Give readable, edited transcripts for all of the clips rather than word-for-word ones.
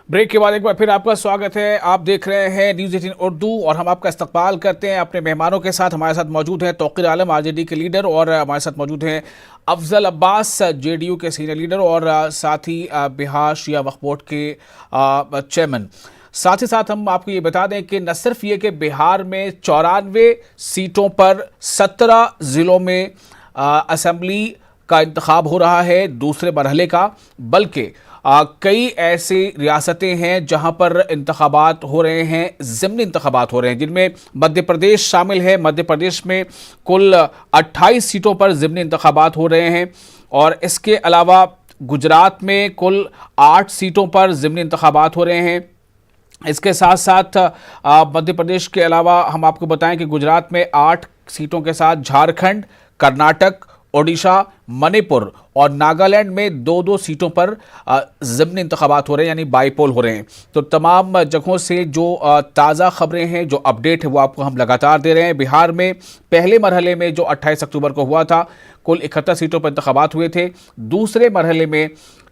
Break के बाद एक बार फिर आपका स्वागत है। आप देख रहे हैं न्यूज़ 18 उर्दू और हम आपका इस्तकबाल करते हैं अपने मेहमानों के साथ। हमारे साथ मौजूद हैं तौकीर आलम, आरजेडी के लीडर, और हमारे साथ मौजूद हैं अफजल अब्बास, जेडीयू के सीनियर लीडर, और साथ ही बिहार शिया वक्फ बोर्ड के चेयरमैन। साथ ही साथ हम आपको ये बता दें कि न सिर्फ ये कि बिहार में 94 सीटों पर 17 ज़िलों में असेंबली का इंतखाब हो रहा है दूसरे मरहले का, बल्कि कई ऐसी रियासतें हैं जहां पर इंतखाबात हो रहे हैं, ज़िमनी इंतखाबात हो रहे हैं, जिनमें मध्य प्रदेश शामिल है। मध्य प्रदेश में कुल 28 सीटों पर ज़िमनी इंतखाबात हो रहे हैं, और इसके अलावा गुजरात में कुल 8 सीटों पर ज़िमनी इंतखाबात हो रहे हैं। इसके साथ साथ मध्य प्रदेश के अलावा हम आपको बताएं कि गुजरात में 8 सीटों के साथ झारखंड, कर्नाटक, ओडिशा, मणिपुर और नागालैंड में 2-2 सीटों पर ज़िमनी इंतखाबात हो रहे हैं, यानी बाईपोल हो रहे हैं। तो तमाम जगहों से जो ताज़ा खबरें हैं, जो अपडेट है, वो आपको हम लगातार दे रहे हैं। बिहार में पहले मरहले में जो 28 अक्टूबर को हुआ था, कुल 71 सीटों पर इंतखाबात हुए थे। दूसरे मरहले में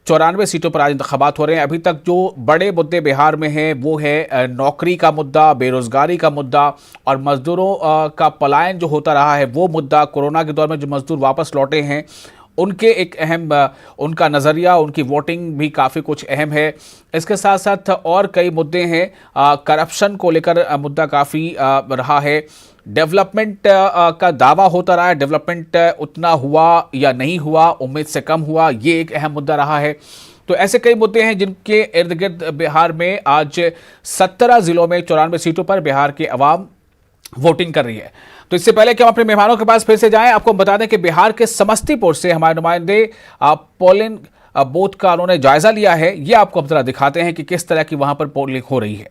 94 सीटों पर आज इंतखाबात हो रहे हैं। अभी तक जो बड़े मुद्दे बिहार में हैं वो है नौकरी का मुद्दा, बेरोजगारी का मुद्दा, और मजदूरों का पलायन जो होता रहा है वो मुद्दा। कोरोना के दौर में जो मजदूर वापस लौटे हैं उनके एक अहम उनका नज़रिया, उनकी वोटिंग भी काफ़ी कुछ अहम है। इसके साथ साथ और कई मुद्दे हैं। करप्शन को लेकर मुद्दा काफ़ी रहा है। डेवलपमेंट का दावा होता रहा है, डेवलपमेंट उतना हुआ या नहीं हुआ, उम्मीद से कम हुआ, ये एक अहम मुद्दा रहा है। तो ऐसे कई मुद्दे हैं जिनके इर्द गिर्द बिहार में आज 17 ज़िलों में 94 सीटों पर बिहार की आवाम वोटिंग कर रही है। तो इससे पहले कि हम अपने मेहमानों के पास फिर से जाएं, आपको बता दें कि बिहार के समस्तीपुर से हमारे नुमाइंदे पोलिंग बूथ का उन्होंने जायजा लिया है। ये आपको हम जरा दिखाते हैं कि किस तरह की वहां पर पोलिंग हो रही है।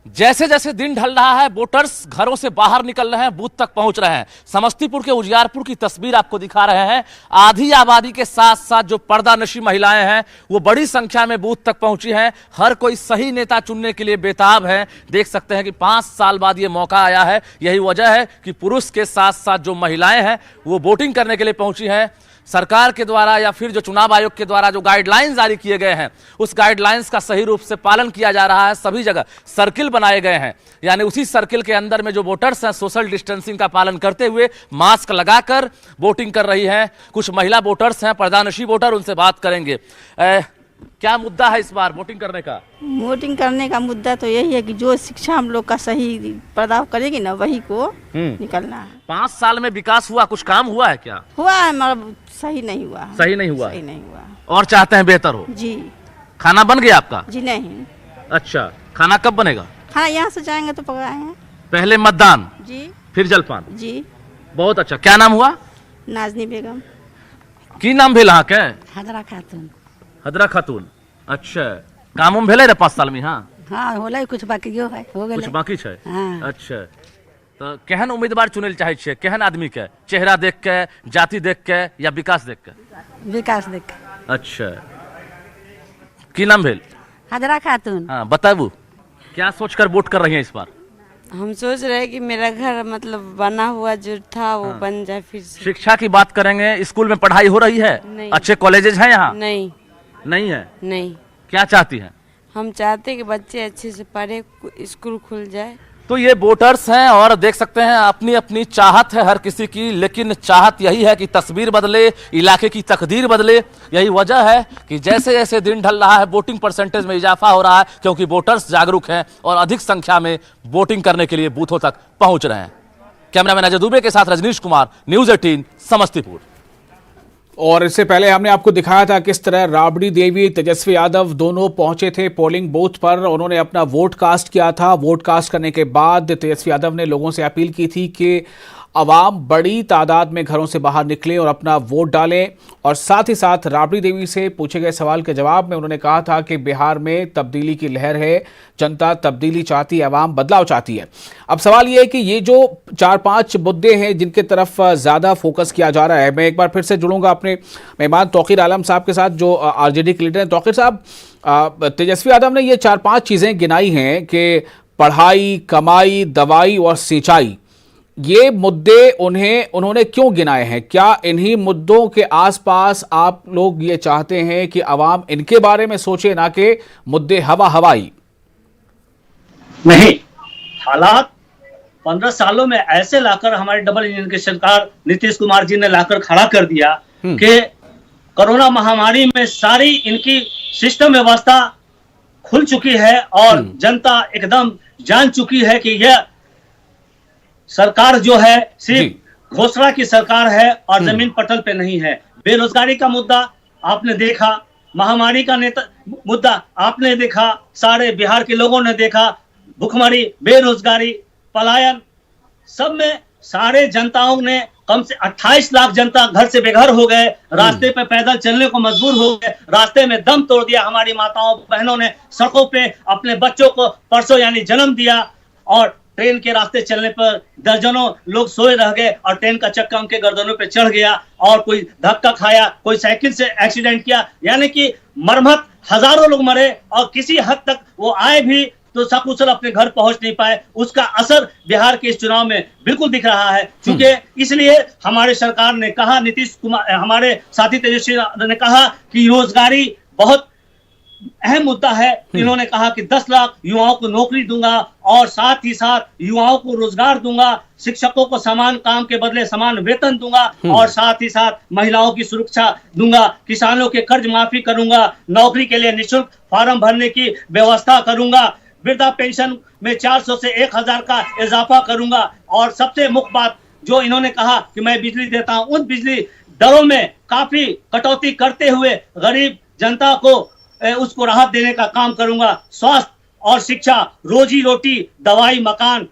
जैसे जैसे दिन ढल रहा है, वोटर्स घरों से बाहर निकल रहे हैं, बूथ तक पहुंच रहे हैं। समस्तीपुर के उजियारपुर की तस्वीर आपको दिखा रहे हैं। आधी आबादी के साथ साथ जो पर्दानशी महिलाएं हैं वो बड़ी संख्या में बूथ तक पहुंची हैं। हर कोई सही नेता चुनने के लिए बेताब है। देख सकते हैं कि 5 साल बाद ये मौका आया है। यही वजह है कि पुरुष के साथ साथ जो महिलाएं हैं वो वोटिंग करने के लिए पहुंची हैं। सरकार के द्वारा या फिर जो चुनाव आयोग के द्वारा जो गाइडलाइंस जारी किए गए हैं, उस गाइडलाइंस का सही रूप से पालन किया जा रहा है। सभी जगह सर्किल बनाए गए हैं, यानी उसी सर्किल के अंदर में जो वोटर्स हैं सोशल डिस्टेंसिंग का पालन करते हुए मास्क लगाकर वोटिंग कर रही हैं। कुछ महिला वोटर्स हैं, पर्दानशी वोटर, उनसे बात करेंगे। क्या मुद्दा है इस बार वोटिंग करने का? वोटिंग करने का मुद्दा तो यही है कि जो शिक्षा हम लोग का सही प्रदान करेगी ना, वही को निकलना है। 5 साल में विकास हुआ, कुछ काम हुआ है क्या? हुआ है मगर सही नहीं हुआ। सही नहीं हुआ? सही नहीं हुआ। और चाहते हैं बेहतर हो? जी। खाना बन गया आपका? जी नहीं। अच्छा, खाना कब बनेगा? खाना यहाँ से जाएंगे तो पकाएंगे। पहले मतदान जी, फिर जलपान। जी। बहुत अच्छा। क्या नाम हुआ? नाजनी बेगम। की नाम भेल अहाँ के? हजरा खातून। हजरा खातून। अच्छा, काम उम भेले रे 5 साल में? हाँ होलै, कुछ बाकियो है, हो गेलै, कुछ बाकी छै। हाँ। अच्छा, तो केहन उम्मीदवार चुने ले चाहे छियै? केहन आदमी के? चेहरा देख के, जाति देख के, या विकास देख के? विकास देख। अच्छा, की नाम भेल? हजरा खातून। हाँ, बताबू क्या सोचकर वोट कर रही हैं इस बार? हम सोच रहे हैं कि मेरा घर मतलब बना हुआ जो था वो बन जाए फिर से। शिक्षा की बात करेंगे, स्कूल में पढ़ाई हो रही है? नहीं। अच्छे कॉलेजेस हैं यहाँ? नहीं। नहीं है? नहीं। क्या चाहती हैं? हम चाहते हैं कि बच्चे अच्छे से पढ़े, स्कूल खुल जाए। तो ये वोटर्स हैं, और देख सकते हैं अपनी अपनी चाहत है हर किसी की, लेकिन चाहत यही है कि तस्वीर बदले, इलाके की तकदीर बदले। यही वजह है कि जैसे जैसे दिन ढल रहा है वोटिंग परसेंटेज में इजाफा हो रहा है, क्योंकि वोटर्स जागरूक हैं और अधिक संख्या में वोटिंग करने के लिए बूथों तक पहुंच रहे हैं। कैमरामैन अजय दुबे के साथ रजनीश कुमार, न्यूज़ 18 समस्तीपुर। और इससे पहले हमने आपको दिखाया था किस तरह राबड़ी देवी, तेजस्वी यादव दोनों पहुंचे थे पोलिंग बूथ पर। उन्होंने अपना वोट कास्ट किया था। वोट कास्ट करने के बाद तेजस्वी यादव ने लोगों से अपील की थी कि आवाम बड़ी तादाद में घरों से बाहर निकले और अपना वोट डालें। और साथ ही साथ राबड़ी देवी से पूछे गए सवाल के जवाब में उन्होंने कहा था कि बिहार में तब्दीली की लहर है, जनता तब्दीली चाहती है, आवाम बदलाव चाहती है। अब सवाल ये है कि ये जो 4-5 मुद्दे हैं जिनके तरफ ज़्यादा फोकस किया जा रहा है, मैं एक बार फिर से जुड़ूंगा अपने मेहमान तौकीर आलम साहब के साथ जो आरजेडी के लीडर हैं। तौकीर साहब, तेजस्वी यादव ने ये 4-5 चीज़ें गिनाई हैं कि पढ़ाई, कमाई, दवाई और सिंचाई, ये मुद्दे उन्होंने क्यों गिनाए हैं? क्या इन्हीं मुद्दों के आसपास आप लोग ये चाहते हैं कि आवाम इनके बारे में सोचे, ना कि मुद्दे हवाई? नहीं, हालात 15 सालों में ऐसे लाकर हमारे डबल इंजन की सरकार नीतीश कुमार जी ने लाकर खड़ा कर दिया कि कोरोना महामारी में सारी इनकी सिस्टम व्यवस्था खुल चुकी है और जनता एकदम जान चुकी है कि यह सरकार जो है सिर्फ घोषणा की सरकार है और जमीन पटल पे नहीं है। बेरोजगारी का मुद्दा आपने देखा, महामारी का मुद्दा आपने देखा, सारे बिहार के लोगों ने देखा, भुखमरी, बेरोजगारी, पलायन, सब में सारे जनताओं ने कम से 28 लाख जनता घर से बेघर हो गए, रास्ते पे पैदल चलने को मजबूर हो गए, रास्ते में दम तोड़ दिया। हमारी माताओं बहनों ने सड़कों पे अपने बच्चों को परसों यानी जन्म दिया और ट्रेन के रास्ते चलने पर दर्जनों लोग सोए रह गए और ट्रेन का चक्का उनके गर्दनों पे चढ़ गया और कोई धक्का खाया, कोई साइकिल से एक्सीडेंट किया, यानी कि मरम्मत हजारों लोग मरे और किसी हद तक वो आए भी तो सकुशल अपने घर पहुंच नहीं पाए। उसका असर बिहार के इस चुनाव में बिल्कुल दिख रहा है। क्योंकि इसलिए हमारे सरकार ने कहा, नीतीश कुमार हमारे साथी तेजस्वी ने कहा कि रोजगारी बहुत अहम मुद्दा है। इन्होंने कहा कि 10 लाख युवाओं को नौकरी दूंगा और साथ ही साथ युवाओं को रोजगार दूंगा, शिक्षकों को समान काम के बदले समान वेतन दूंगा और साथ ही साथ महिलाओं की सुरक्षा दूंगा, किसानों के कर्ज माफी करूंगा, नौकरी के लिए निःशुल्क फॉर्म भरने की व्यवस्था करूंगा, वृद्धा पेंशन में 400 से 1000 का इजाफा करूंगा और सबसे मुख्य बात जो इन्होंने कहा कि मैं बिजली देता हूं, उन बिजली दरों में काफी कटौती करते हुए गरीब जनता को उसको राहत देने का काम करूंगा। स्वास्थ्य और शिक्षा, रोजी रोटी, दवाई, मकान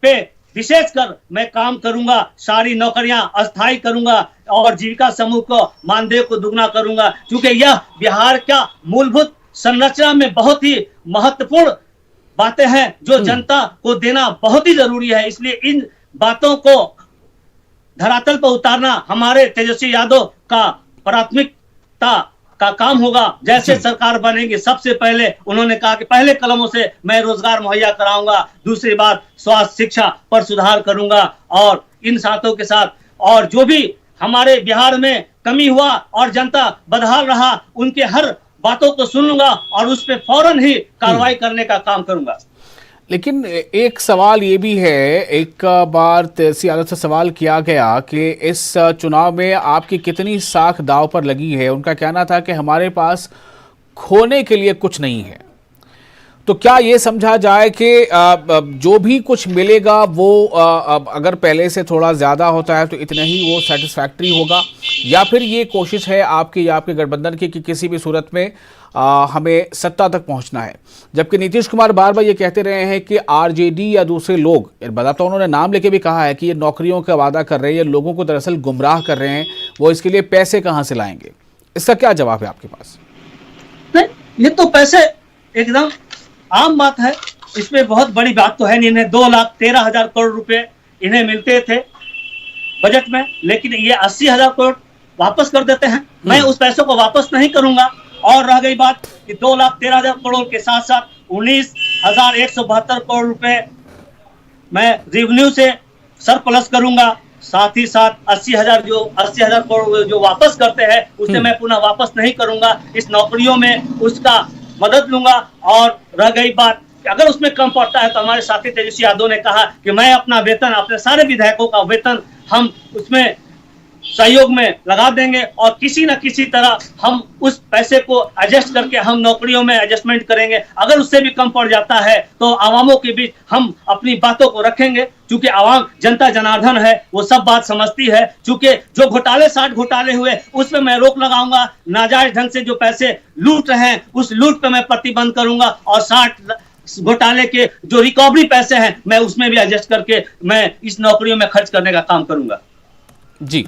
पे विशेषकर मैं काम करूंगा, सारी नौकरियां अस्थायी करूंगा और जीविका समूह को मानदेय को दुगना करूंगा। क्योंकि यह बिहार का मूलभूत संरचना में बहुत ही महत्वपूर्ण बातें हैं जो जनता को देना बहुत ही जरूरी है। इसलिए इन बातों को धरातल पर उतारना हमारे तेजस्वी यादव का प्राथमिकता का काम होगा। जैसे सरकार बनेगी सबसे पहले उन्होंने कहा कि पहले कदमों से मैं रोजगार मुहैया कराऊंगा, दूसरी बात स्वास्थ्य शिक्षा पर सुधार करूंगा और इन साथों के साथ और जो भी हमारे बिहार में कमी हुआ और जनता बदहाल रहा उनके हर बातों को सुनूंगा और उस पर फौरन ही कार्रवाई करने का काम करूंगा। लेकिन एक सवाल ये भी है, एक बार तेजस्वी यादव से सवाल किया गया कि इस चुनाव में आपकी कितनी साख दांव पर लगी है। उनका कहना था कि हमारे पास खोने के लिए कुछ नहीं है। तो क्या ये समझा जाए कि जो भी कुछ मिलेगा वो अगर पहले से थोड़ा ज़्यादा होता है तो इतना ही वो सेटिस्फैक्ट्री होगा, या फिर ये कोशिश है आपकी या आपके गठबंधन की कि किसी भी सूरत में हमें सत्ता तक पहुंचना है? जबकि नीतीश कुमार बार बार ये कहते रहे हैं कि आरजेडी या दूसरे लोग, बता तो उन्होंने नाम लेके भी कहा है कि ये नौकरियों का वादा कर रहे हैं, ये लोगों को दरअसल गुमराह कर रहे हैं, वो इसके लिए पैसे कहाँ से लाएंगे? इसका क्या जवाब है आपके पास? नहीं, ये तो पैसे एकदम आम बात है, इसमें बहुत बड़ी बात तो है नहीं। इन्हें 2,13,000 करोड़ रुपए इन्हें मिलते थे बजट में, लेकिन ये 80,000 करोड़ वापस कर देते हैं। मैं उस पैसों को वापस नहीं करूंगा। और रह गई बात कि 2,13,000 करोड़ के साथ साथ 19,172 करोड़ रुपए मैं रेवेन्यू से सरप्लस करूंगा, साथ ही साथ 80,000 करोड़ जो वापस करते हैं उसे मैं पुनः वापस नहीं करूंगा। इस नौकरियों में उसका मदद लूंगा। और रह गई बात कि अगर उसमें कम पड़ता है तो हमारे साथी तेजस्वी यादव ने कहा कि मैं अपना वेतन, अपने सारे विधायकों का वेतन हम उसमें सहयोग में लगा देंगे और किसी न किसी तरह हम उस पैसे को एडजस्ट करके हम नौकरियों में एडजस्टमेंट करेंगे। अगर उससे भी कम पड़ जाता है तो आवामों के बीच हम अपनी बातों को रखेंगे, क्योंकि आवाम जनता जनार्दन है, वो सब बात समझती है। क्योंकि जो घोटाले 60 घोटाले हुए उसमें मैं रोक लगाऊंगा, नाजायज ढंग से जो पैसे लूट रहे हैं उस लूट पे मैं प्रतिबंध करूंगा और 60 घोटाले के जो रिकवरी पैसे हैं मैं उसमें भी एडजस्ट करके मैं इस नौकरियों में खर्च करने का काम करूंगा। जी,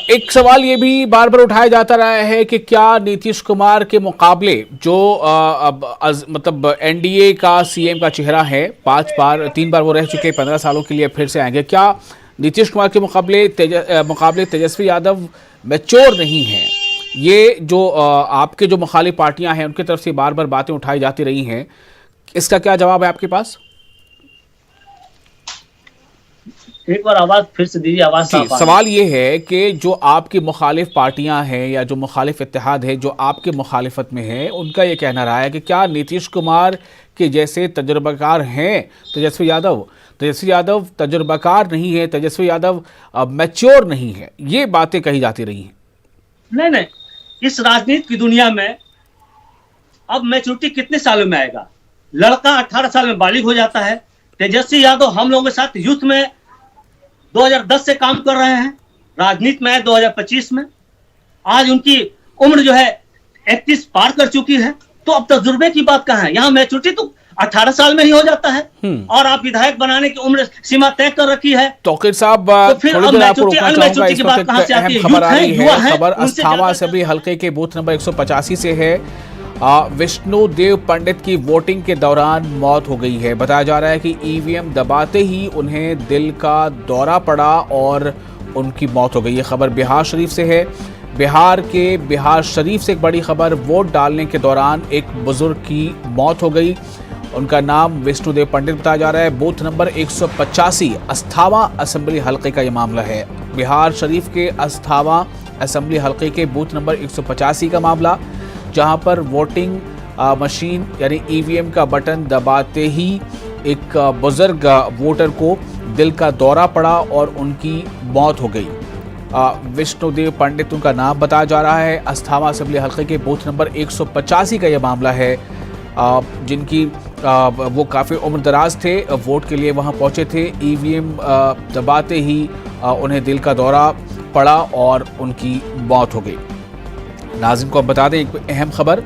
एक सवाल ये भी बार बार उठाया जाता रहा है कि क्या नीतीश कुमार के मुकाबले जो मतलब एनडीए का सीएम का चेहरा है, 3 बार वो रह चुके, 15 सालों के लिए फिर से आएंगे, क्या नीतीश कुमार के मुकाबले तेजस्वी यादव मैच्योर नहीं है? ये जो आपके जो मुखालिफ पार्टियां हैं उनकी तरफ से बार बार बातें उठाई जाती रही हैं, इसका क्या जवाब है आपके पास? एक बार आवाज फिर से दीजिए, आवाज जी, साफ आ रही सवाल ये है कि जो आपकी मुखालिफ पार्टियां हैं या जो मुखालिफ इत्तेहाद है जो आपके मुखालिफत में है, उनका ये कहना रहा है कि क्या नीतीश कुमार के जैसे तजुर्बाकार हैं तेजस्वी यादव? तेजस्वी यादव तजुर्बाकार नहीं है, तेजस्वी यादव मैच्योर नहीं है, ये बातें कही जाती रही हैं। नहीं नहीं, इस राजनीति की दुनिया में अब मैच्योरिटी कितने सालों में आएगा? लड़का 18 साल में बालिग हो जाता है। तेजस्वी यादव हम लोगों के साथ यूथ में 2010 से काम कर रहे हैं, राजनीति में आए 2025 में। आज उनकी उम्र जो है 31 पार कर चुकी है, तो अब तजुर्बे की बात कहाँ है? यहाँ मैच्योरिटी तो 18 साल में ही हो जाता है, और आप विधायक बनाने की उम्र सीमा तय कर रखी है। तौकीर साहब, तो फिर थोड़ी अब देर आपको मैच्योरिटी रोकना चाहूंगा। अनमैच्योरिटी इस की वक्त बात कहाँ एक से आती अहम है? खबर आ यूथ रही है, युवा है। है, खबर उनसे अस्थामा ज्यादा असेंबली हल्के के बूथ नंबर 185 से है। विष्णुदेव पंडित की वोटिंग के दौरान मौत हो गई है। बताया जा रहा है कि ईवीएम दबाते ही उन्हें दिल का दौरा पड़ा और उनकी मौत हो गई। ये खबर बिहार शरीफ से है। बिहार के बिहार शरीफ से एक बड़ी खबर, वोट डालने के दौरान एक बुजुर्ग की मौत हो गई। उनका नाम विष्णुदेव पंडित बताया जा रहा है। बूथ नंबर 185 अस्थामा असेंबली हल्के का ये मामला है। बिहार शरीफ के अस्थामा असेंबली हल्के के बूथ नंबर 185 का मामला, जहां पर वोटिंग मशीन यानी ईवीएम का बटन दबाते ही एक बुजुर्ग वोटर को दिल का दौरा पड़ा और उनकी मौत हो गई। विष्णुदेव पंडित उनका नाम बताया जा रहा है। अस्थामा असेंबली हल्के के बूथ नंबर 185 का यह मामला है। जिनकी वो काफ़ी उम्र दराज थे, वोट के लिए वहां पहुंचे थे। ईवीएम दबाते ही उन्हें दिल का दौरा पड़ा और उनकी मौत हो गई। नाज़रीन को अब बता दें एक अहम खबर,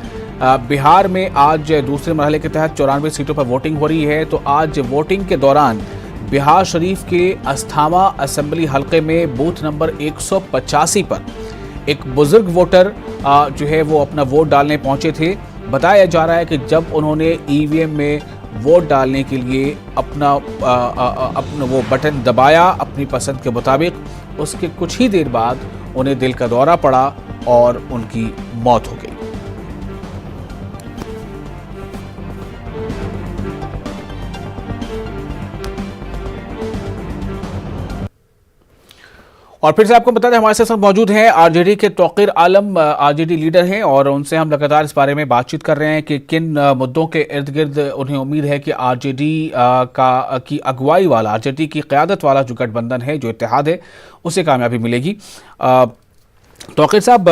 बिहार में आज दूसरे मरहले के तहत 94 सीटों पर वोटिंग हो रही है। तो आज वोटिंग के दौरान बिहार शरीफ के अस्थामा असेंबली हल्के में बूथ नंबर 185 पर एक बुजुर्ग वोटर जो है वो अपना वोट डालने पहुंचे थे। बताया जा रहा है कि जब उन्होंने ईवीएम में वोट डालने के लिए अपना वो बटन दबाया अपनी पसंद के मुताबिक, उसके कुछ ही देर बाद उन्हें दिल का दौरा पड़ा और उनकी मौत हो गई। और फिर से आपको बता दें हमारे साथ मौजूद हैं आरजेडी के तौकीर आलम, आरजेडी लीडर हैं, और उनसे हम लगातार इस बारे में बातचीत कर रहे हैं कि किन मुद्दों के इर्द गिर्द उन्हें उम्मीद है कि आरजेडी की अगुवाई वाला, आरजेडी की क़यादत वाला जो गठबंधन है, जो इत्तेहाद है, उसे कामयाबी मिलेगी। तौकीर साहब,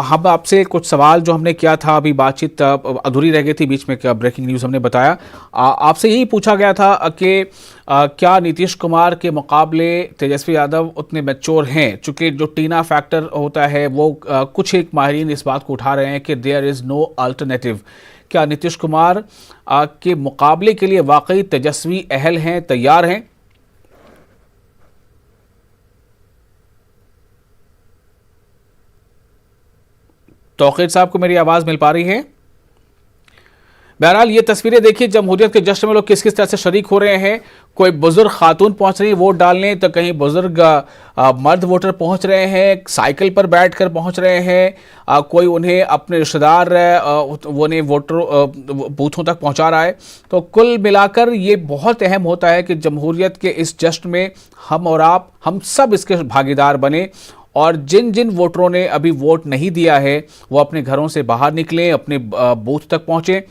हम आपसे कुछ सवाल जो हमने किया था, अभी बातचीत अधूरी रह गई थी, बीच में ब्रेकिंग न्यूज़ हमने बताया, आपसे यही पूछा गया था कि क्या नीतीश कुमार के मुकाबले तेजस्वी यादव उतने मैच्योर हैं? चूँकि जो टीना फैक्टर होता है वो कुछ एक माहिरीन इस बात को उठा रहे हैं कि देयर इज़ नो अल्टरनेटिव। क्या नीतीश कुमार के मुकाबले के लिए वाकई तेजस्वी अहल हैं, तैयार हैं? तौकीर साहब को मेरी आवाज़ मिल पा रही है? बहरहाल ये तस्वीरें देखिए, जमहूरियत के जश्न में लोग किस किस तरह से शरीक हो रहे हैं। कोई बुजुर्ग खातून पहुंच रही है वोट डालने, तो कहीं बुजुर्ग मर्द वोटर पहुंच रहे हैं, साइकिल पर बैठकर पहुंच रहे हैं, कोई उन्हें अपने रिश्तेदार उन्हें वोटर बूथों तक पहुंचा रहा है। तो कुल मिलाकर ये बहुत अहम होता है कि जमहूरियत के इस जश्न में हम और आप, हम सब इसके भागीदार बने, और जिन जिन वोटरों ने अभी वोट नहीं दिया है वो अपने घरों से बाहर निकलें, अपने बूथ तक पहुंचें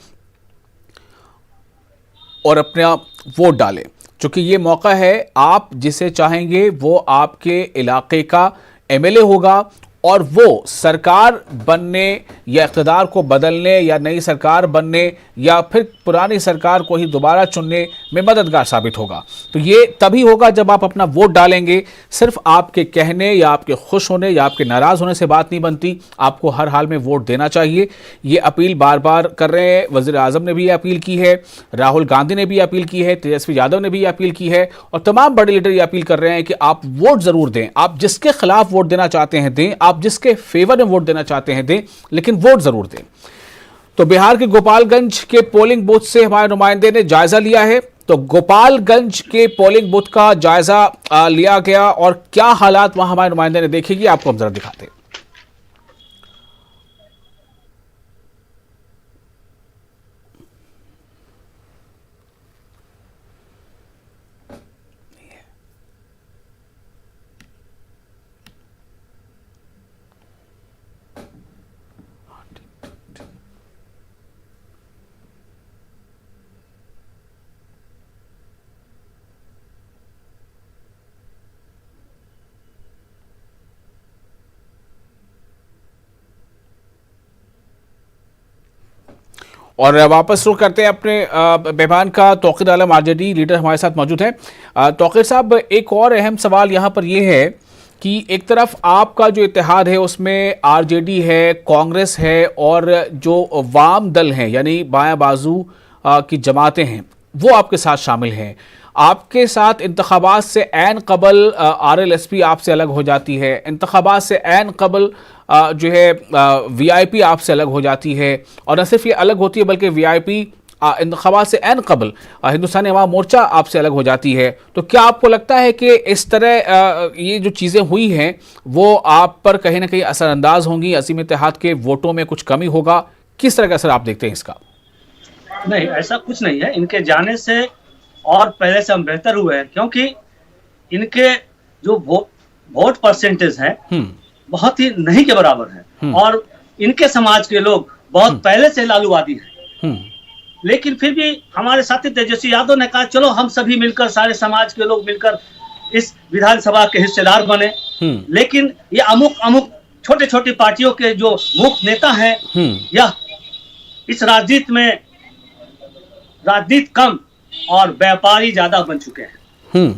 और अपना वोट डालें। क्योंकि ये मौका है, आप जिसे चाहेंगे वो आपके इलाके का एमएलए होगा, और वो सरकार बनने या इक़्तिदार को बदलने या नई सरकार बनने या फिर पुरानी सरकार को ही दोबारा चुनने में मददगार साबित होगा। तो ये तभी होगा जब आप अपना वोट डालेंगे। सिर्फ आपके कहने या आपके खुश होने या आपके नाराज़ होने से बात नहीं बनती, आपको हर हाल में वोट देना चाहिए। ये अपील बार बार कर रहे हैं। वज़ीर आज़म ने भी ये अपील की है, राहुल गांधी ने भी अपील की है, तेजस्वी यादव ने भी अपील की है, और तमाम बड़े लीडर ये अपील कर रहे हैं कि आप वोट ज़रूर दें। आप जिसके खिलाफ वोट देना चाहते हैं दें, आप जिसके फेवर में वोट देना चाहते हैं दें, लेकिन वोट जरूर दें। तो बिहार के गोपालगंज के पोलिंग बूथ से हमारे नुमाइंदे ने जायजा लिया है। तो गोपालगंज के पोलिंग बूथ का जायजा लिया गया, और क्या हालात वहां हमारे नुमाइंदे ने देखेगी, आपको हम जरा दिखाते हैं। और वापस शुरू करते हैं अपने मेहमान का। तौकीर आलम आरजेडी लीडर हमारे साथ मौजूद हैं। तौकीर साहब, एक और अहम सवाल यहाँ पर ये है कि एक तरफ आपका जो इत्तेहाद है उसमें आरजेडी है, कांग्रेस है और जो वाम दल हैं यानी बायां बाजू की जमातें हैं वो आपके साथ शामिल हैं। आपके साथ इंतखाबात से ऐन कबल आरएलएसपी आपसे अलग हो जाती है, इंतखाबात से ऐन कबल जो है वीआईपी आपसे अलग हो जाती है, और न सिर्फ ये अलग होती है बल्कि वीआईपी इंतखाबात से ऐन कबल हिंदुस्तानी अवाम मोर्चा आपसे अलग हो जाती है। तो क्या आपको लगता है कि इस तरह ये जो चीज़ें हुई हैं वो आप पर कहीं ना कहीं असरअंदाज होंगी, असीम इत्तेहाद के वोटों में कुछ कमी होगा? किस तरह का असर आप देखते हैं इसका? नहीं, ऐसा कुछ नहीं है। इनके जाने से और पहले से हम बेहतर हुए हैं, क्योंकि इनके जो वोट परसेंटेज है बहुत ही नहीं के बराबर है, और इनके समाज के लोग बहुत पहले से लालूवादी हैं। लेकिन फिर भी हमारे साथी तेजस्वी यादव ने कहा चलो हम सभी मिलकर, सारे समाज के लोग मिलकर इस विधानसभा के हिस्सेदार बने। लेकिन ये अमुक छोटे छोटी पार्टियों के जो मुख्य नेता हैं, यह इस राजनीति कम और व्यापारी ज्यादा बन चुके हैं।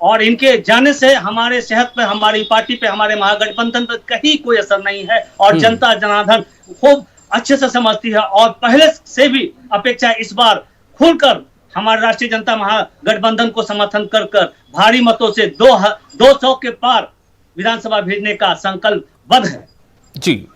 और इनके जाने से हमारे सेहत पे, हमारी पार्टी पे, हमारे महागठबंधन पे कहीं कोई असर नहीं है, और जनता जनार्दन खूब अच्छे से समझती है, और पहले से भी अपेक्षा इस बार खुलकर हमारे राष्ट्रीय जनता महागठबंधन को समर्थन कर भारी मतों से 200 के पार विधानसभा भेजने का संकल्पबद्ध है। जी,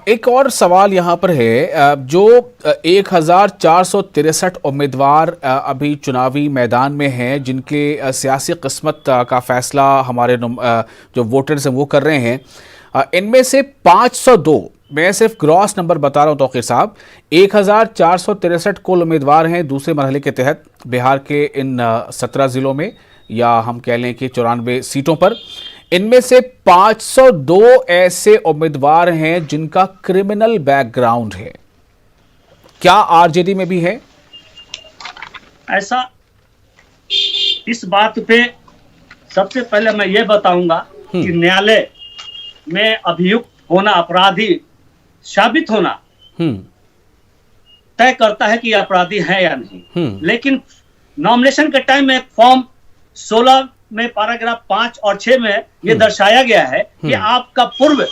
एक और सवाल यहाँ पर है, जो 1463 उम्मीदवार अभी चुनावी मैदान में हैं, जिनके सियासी किस्मत का फैसला हमारे जो वोटर्स हैं वो कर रहे हैं, इनमें से 502, मैं सिर्फ ग्रॉस नंबर बता रहा हूँ तौकीर साहब, 1463 कुल उम्मीदवार हैं दूसरे मरहले के तहत बिहार के इन 17 ज़िलों में, या हम कह लें कि 94 सीटों पर। इनमें से 502 ऐसे उम्मीदवार हैं जिनका क्रिमिनल बैकग्राउंड है। क्या आरजेडी में भी है ऐसा? इस बात पे सबसे पहले मैं ये बताऊंगा कि न्यायालय में अभियुक्त होना, अपराधी साबित होना तय करता है कि अपराधी है या नहीं। लेकिन नॉमिनेशन के टाइम में फॉर्म 16 में पैराग्राफ 5 और 6 में ये दर्शाया गया है कि आपका पूर्व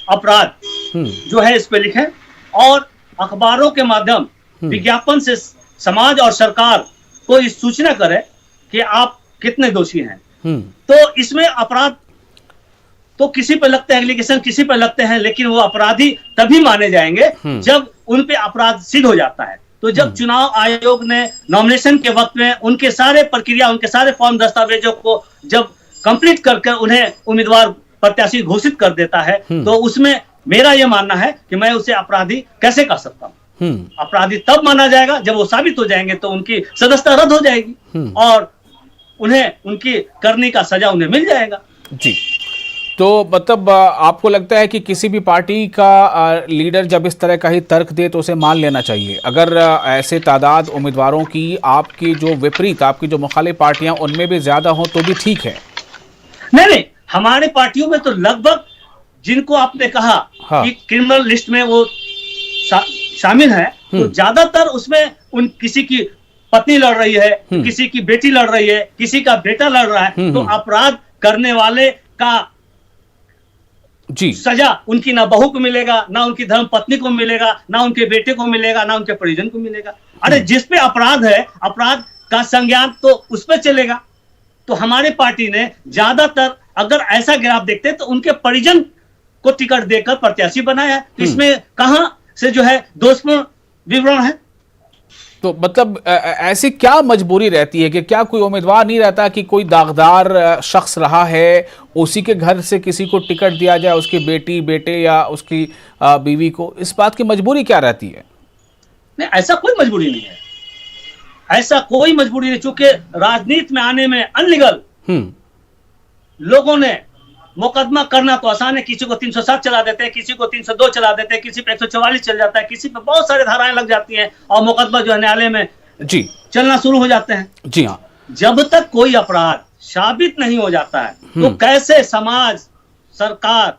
अपराध जो है इस पे लिखें, और अखबारों के माध्यम विज्ञापन से समाज और सरकार को इस सूचना करे कि आप कितने दोषी हैं। तो इसमें अपराध तो किसी पे लगते हैं, एग्लीगेशन किसी पे लगते हैं, लेकिन वो अपराधी तभी माने जाएंगे जब उन पे अपराध सिद्ध हो जाता है। तो जब चुनाव आयोग ने नॉमिनेशन के वक्त में उनके सारे प्रक्रिया, उनके सारे फॉर्म दस्तावेजों को जब कंप्लीट करके उन्हें उम्मीदवार प्रत्याशी घोषित कर देता है, तो उसमें मेरा यह मानना है कि मैं उसे अपराधी कैसे कह सकता हूं। अपराधी तब माना जाएगा जब वो साबित हो जाएंगे, तो उनकी सदस्यता रद्द हो जाएगी और उन्हें उनकी करने का सजा उन्हें मिल जाएगा। जी, तो मतलब आपको लगता है कि किसी भी पार्टी का लीडर जब इस तरह का ही तर्क दे तो उसे मान लेना चाहिए? अगर ऐसे तादाद उम्मीदवारों की आपकी जो विपरीत, आपकी जो मुखालिफ पार्टियां उनमें भी ज्यादा हो तो भी ठीक है? नहीं, हमारे पार्टियों में तो लगभग जिनको आपने कहा कि क्रिमिनल लिस्ट में वो शामिल है, तो ज्यादातर उसमें उन किसी की पत्नी लड़ रही है, किसी की बेटी लड़ रही है, किसी का बेटा लड़ रहा है। तो अपराध करने वाले का जी सजा उनकी ना बहू को मिलेगा, ना उनकी धर्म पत्नी को मिलेगा, ना उनके बेटे को मिलेगा, ना उनके परिजन को मिलेगा। अरे जिस पे अपराध है, अपराध का संज्ञान तो उस पे चलेगा। तो हमारे पार्टी ने ज्यादातर अगर ऐसा ग्राफ देखते तो उनके परिजन को टिकट देकर प्रत्याशी बनाया है। इसमें कहां से जो है दोषपूर्ण विवरण है? तो मतलब ऐसी क्या मजबूरी रहती है कि क्या कोई उम्मीदवार नहीं रहता कि कोई दागदार शख्स रहा है, उसी के घर से किसी को टिकट दिया जाए, उसकी बेटी, बेटे या उसकी बीवी को? इस बात की मजबूरी क्या रहती है? नहीं, ऐसा कोई मजबूरी नहीं है, ऐसा कोई मजबूरी नहीं। चूंकि राजनीति में आने में अनलीगल लोगों ने मुकदमा करना तो आसान है, किसी को 307 चला देते हैं, किसी को 302 चला देते हैं, किसी पे 144 चल जाता है, किसी पे बहुत सारे धाराएं लग जाती हैं और मुकदमा जो है न्यायालय में जी चलना शुरू हो जाते हैं। जी हाँ, जब तक कोई अपराध साबित नहीं हो जाता है तो कैसे समाज, सरकार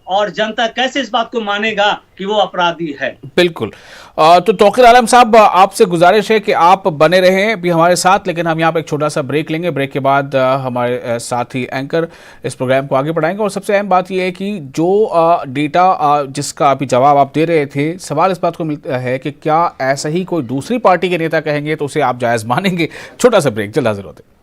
और जनता कैसे इस बात को मानेगा कि वो अपराधी है। बिल्कुल। तो तौकीर आलम साहब, आपसे गुजारिश है कि आप बने रहें भी हमारे साथ, लेकिन हम यहाँ पर एक छोटा सा ब्रेक लेंगे। ब्रेक के बाद हमारे साथी एंकर इस प्रोग्राम को आगे बढ़ाएंगे। और सबसे अहम बात यह है कि जो डेटा जिसका अभी जवाब आप दे रहे थे, सवाल इस बात को मिलता है कि क्या ऐसा ही कोई दूसरी पार्टी के नेता कहेंगे तो उसे आप जायज़ मानेंगे। छोटा सा ब्रेक, जल्द हाजिर होते हैं।